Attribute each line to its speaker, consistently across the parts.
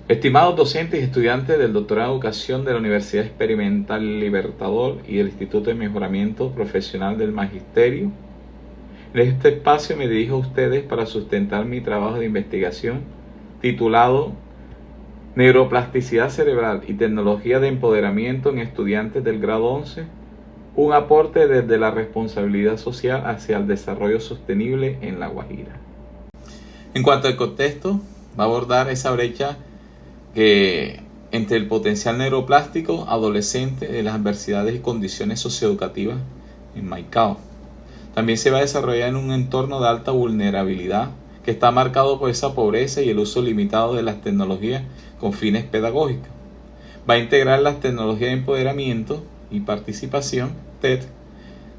Speaker 1: Estimados docentes y estudiantes del doctorado en educación de la Universidad Experimental Libertador y del Instituto de Mejoramiento Profesional del Magisterio, en este espacio me dirijo a ustedes para sustentar mi trabajo de investigación titulado Neuroplasticidad cerebral y tecnología de empoderamiento en estudiantes del grado 11, un aporte desde la responsabilidad social hacia el desarrollo sostenible en La Guajira. En cuanto al contexto, va a abordar esa brecha entre el potencial neuroplástico adolescente de las adversidades y condiciones socioeducativas en Maicao. También se va a desarrollar en un entorno de alta vulnerabilidad que está marcado por esa pobreza y el uso limitado de las tecnologías con fines pedagógicos. Va a integrar las tecnologías de empoderamiento y participación, TED,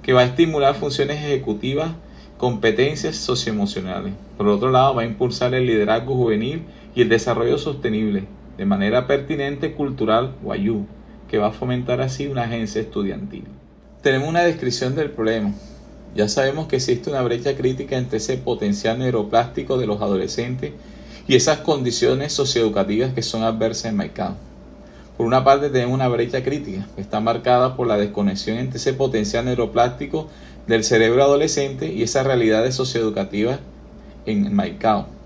Speaker 1: que va a estimular funciones ejecutivas, competencias socioemocionales. Por otro lado, va a impulsar el liderazgo juvenil y el desarrollo sostenible de manera pertinente cultural Wayuu, que va a fomentar así una agencia estudiantil. Tenemos una descripción del problema. Ya sabemos que existe una brecha crítica entre ese potencial neuroplástico de los adolescentes y esas condiciones socioeducativas que son adversas en Maicao. Por una parte tenemos una brecha crítica que está marcada por la desconexión entre ese potencial neuroplástico del cerebro adolescente y esas realidades socioeducativas en Maicao.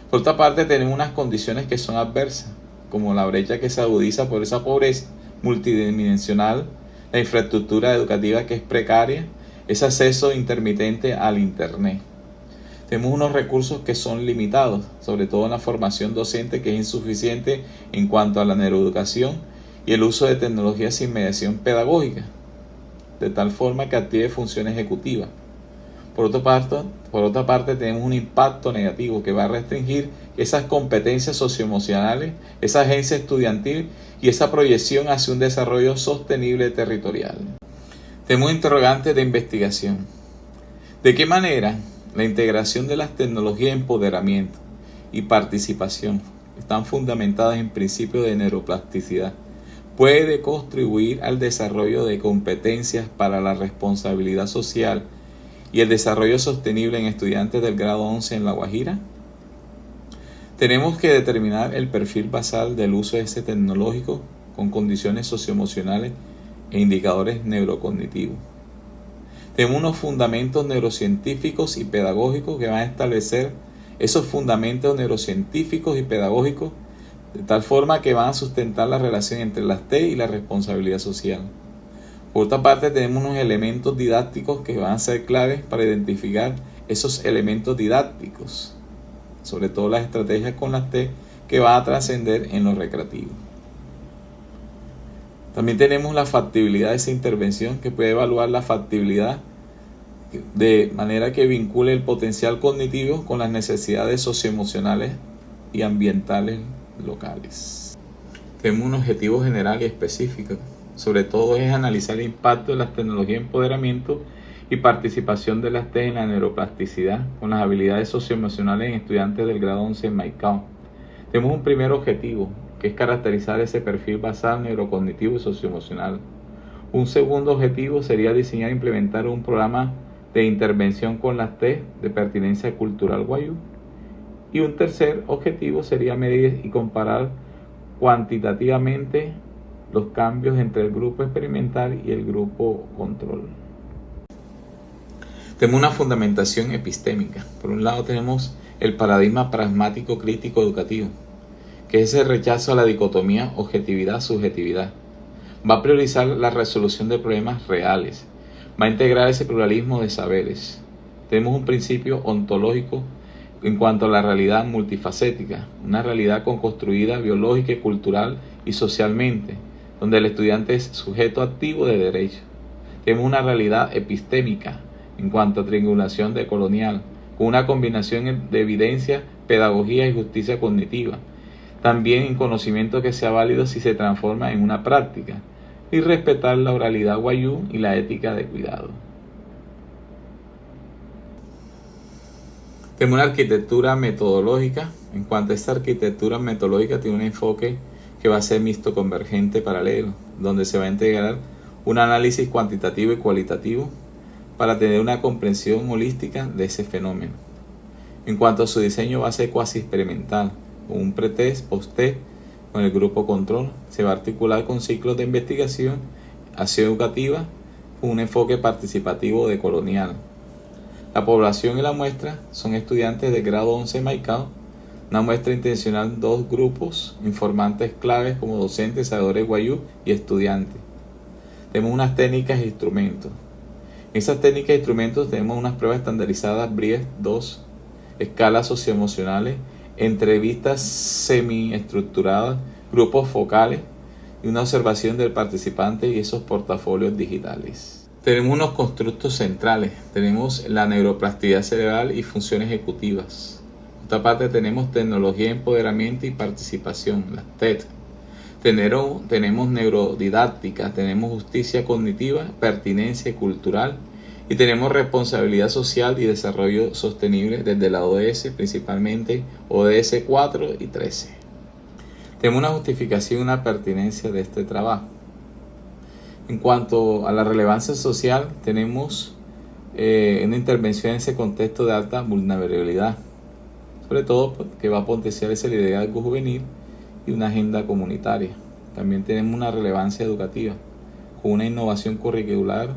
Speaker 1: Por otra parte tenemos unas condiciones que son adversas, como la brecha que se agudiza por esa pobreza multidimensional, la infraestructura educativa que es precaria, ese acceso intermitente al Internet. Tenemos unos recursos que son limitados, sobre todo en la formación docente, que es insuficiente en cuanto a la neuroeducación y el uso de tecnologías sin mediación pedagógica, de tal forma que active funciones ejecutivas. Por otra parte, tenemos un impacto negativo que va a restringir esas competencias socioemocionales, esa agencia estudiantil y esa proyección hacia un desarrollo sostenible territorial. Tenemos interrogantes de investigación. ¿De qué manera la integración de las tecnologías de empoderamiento y participación están fundamentadas en principios de neuroplasticidad puede contribuir al desarrollo de competencias para la responsabilidad social y el desarrollo sostenible en estudiantes del grado 11 en La Guajira? Tenemos que determinar el perfil basal del uso de este tecnológico con condiciones socioemocionales e indicadores neurocognitivos. Tenemos unos fundamentos neurocientíficos y pedagógicos que van a establecer esos fundamentos neurocientíficos y pedagógicos de tal forma que van a sustentar la relación entre las T y la responsabilidad social. Por otra parte, tenemos unos elementos didácticos que van a ser claves para identificar esos elementos didácticos, sobre todo las estrategias con las T que van a trascender en lo recreativo. También tenemos la factibilidad de esa intervención que puede evaluar la factibilidad de manera que vincule el potencial cognitivo con las necesidades socioemocionales y ambientales locales. Tenemos un objetivo general y específico. Sobre todo es analizar el impacto de las tecnologías de empoderamiento y participación de las T en la neuroplasticidad con las habilidades socioemocionales en estudiantes del grado 11 en Maicao. Tenemos un primer objetivo, que es caracterizar ese perfil basal neurocognitivo y socioemocional. Un segundo objetivo sería diseñar e implementar un programa de intervención con las T de pertinencia cultural Wayuu. Y un tercer objetivo sería medir y comparar cuantitativamente los cambios entre el grupo experimental y el grupo control. Tenemos una fundamentación epistémica. Por un lado tenemos el paradigma pragmático crítico educativo, que es el rechazo a la dicotomía objetividad-subjetividad. Va a priorizar la resolución de problemas reales. Va a integrar ese pluralismo de saberes. Tenemos un principio ontológico en cuanto a la realidad multifacética, una realidad construida biológica, cultural y socialmente, donde el estudiante es sujeto activo de derecho. Tenemos una realidad epistémica en cuanto a triangulación decolonial, con una combinación de evidencia, pedagogía y justicia cognitiva. También en conocimiento que sea válido si se transforma en una práctica, y respetar la oralidad Wayuu y la ética de cuidado. Tenemos una arquitectura metodológica. En cuanto a esta arquitectura metodológica, tiene un enfoque que va a ser mixto convergente paralelo, donde se va a integrar un análisis cuantitativo y cualitativo para tener una comprensión holística de ese fenómeno. En cuanto a su diseño, va a ser cuasi experimental, con un pretest, post-test, con el grupo control. Se va a articular con ciclos de investigación, acción educativa, con un enfoque participativo decolonial. La población y la muestra son estudiantes de grado 11 de Maicao. Una muestra intencional, 2 grupos, informantes claves como docentes, sabedores guayú y estudiantes. Tenemos unas técnicas e instrumentos. En esas técnicas e instrumentos tenemos unas pruebas estandarizadas, BRIES 2, escalas socioemocionales, entrevistas semiestructuradas, grupos focales y una observación del participante y esos portafolios digitales. Tenemos unos constructos centrales, tenemos la neuroplasticidad cerebral y funciones ejecutivas. Por otra parte tenemos tecnología, empoderamiento y participación, las TED. Tenemos neurodidáctica, tenemos justicia cognitiva, pertinencia cultural y tenemos responsabilidad social y desarrollo sostenible desde la ODS, principalmente ODS 4 y 13. Tenemos una justificación y una pertinencia de este trabajo. En cuanto a la relevancia social, tenemos una intervención en ese contexto de alta vulnerabilidad, sobre todo que va a potenciar ese liderazgo juvenil y una agenda comunitaria. También tenemos una relevancia educativa, con una innovación curricular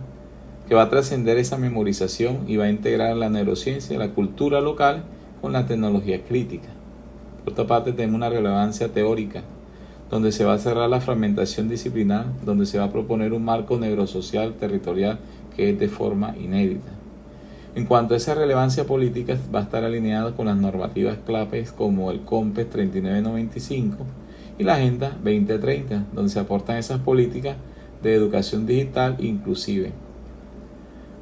Speaker 1: que va a trascender esa memorización y va a integrar la neurociencia, la cultura local con la tecnología crítica. Por otra parte, tenemos una relevancia teórica, donde se va a cerrar la fragmentación disciplinar, donde se va a proponer un marco neurosocial territorial que es de forma inédita. En cuanto a esa relevancia política, va a estar alineado con las normativas claves como el COMPES 3995 y la Agenda 2030, donde se aportan esas políticas de educación digital inclusive.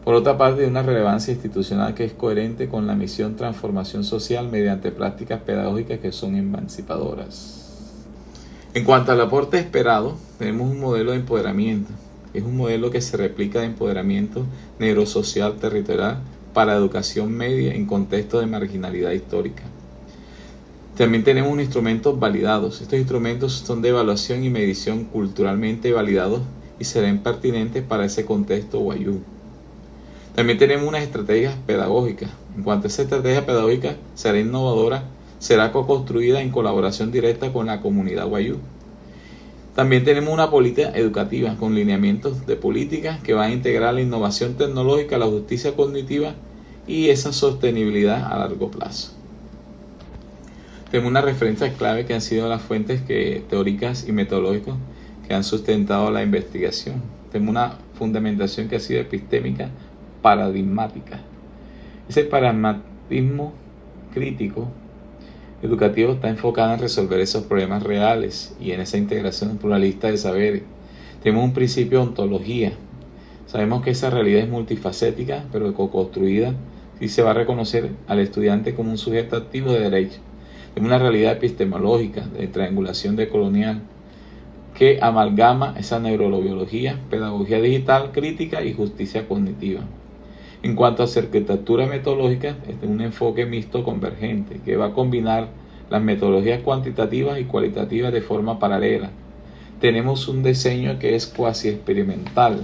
Speaker 1: Por otra parte, una relevancia institucional que es coherente con la misión transformación social mediante prácticas pedagógicas que son emancipadoras. En cuanto al aporte esperado, tenemos un modelo de empoderamiento. Es un modelo que se replica de empoderamiento neurosocial territorial para educación media en contexto de marginalidad histórica. También tenemos unos instrumentos validados. Estos instrumentos son de evaluación y medición culturalmente validados y serán pertinentes para ese contexto guayú. También tenemos unas estrategias pedagógicas. En cuanto a esa estrategia pedagógica, será innovadora, será co-construida en colaboración directa con la comunidad guayú. También tenemos una política educativa con lineamientos de política que van a integrar la innovación tecnológica, la justicia cognitiva y esa sostenibilidad a largo plazo. Tenemos unas referencias clave que han sido las fuentes teóricas y metodológicas que han sustentado la investigación. Tenemos una fundamentación que ha sido epistémica paradigmática. Ese paradigmatismo crítico educativo está enfocado en resolver esos problemas reales y en esa integración pluralista de saberes. Tenemos un principio de ontología. Sabemos que esa realidad es multifacética, pero co-construida y se va a reconocer al estudiante como un sujeto activo de derecho. Tenemos una realidad epistemológica de triangulación decolonial que amalgama esa neurobiología, pedagogía digital, crítica y justicia cognitiva. En cuanto a su arquitectura metodológica, es un enfoque mixto convergente que va a combinar las metodologías cuantitativas y cualitativas de forma paralela. Tenemos un diseño que es cuasi experimental,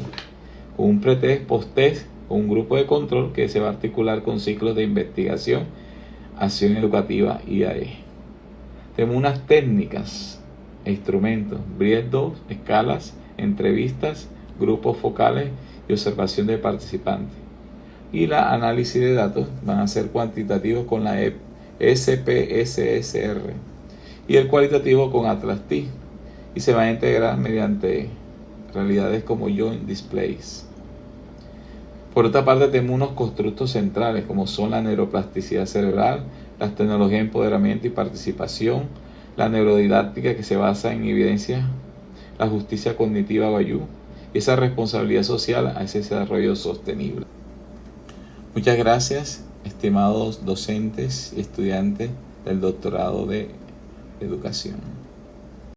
Speaker 1: con un pretest, post-test, con un grupo de control que se va a articular con ciclos de investigación, acción educativa y AE. Tenemos unas técnicas e instrumentos, BRIES 2, escalas, entrevistas, grupos focales y observación de participantes. Y la análisis de datos van a ser cuantitativos con la SPSSR y el cualitativo con Atlas-T y se va a integrar mediante realidades como Joint Displays. Por otra parte, tenemos unos constructos centrales como son la neuroplasticidad cerebral, las tecnologías de empoderamiento y participación, la neurodidáctica que se basa en evidencia, la justicia cognitiva guayú y esa responsabilidad social a ese desarrollo sostenible. Muchas gracias, estimados docentes y estudiantes del doctorado de educación.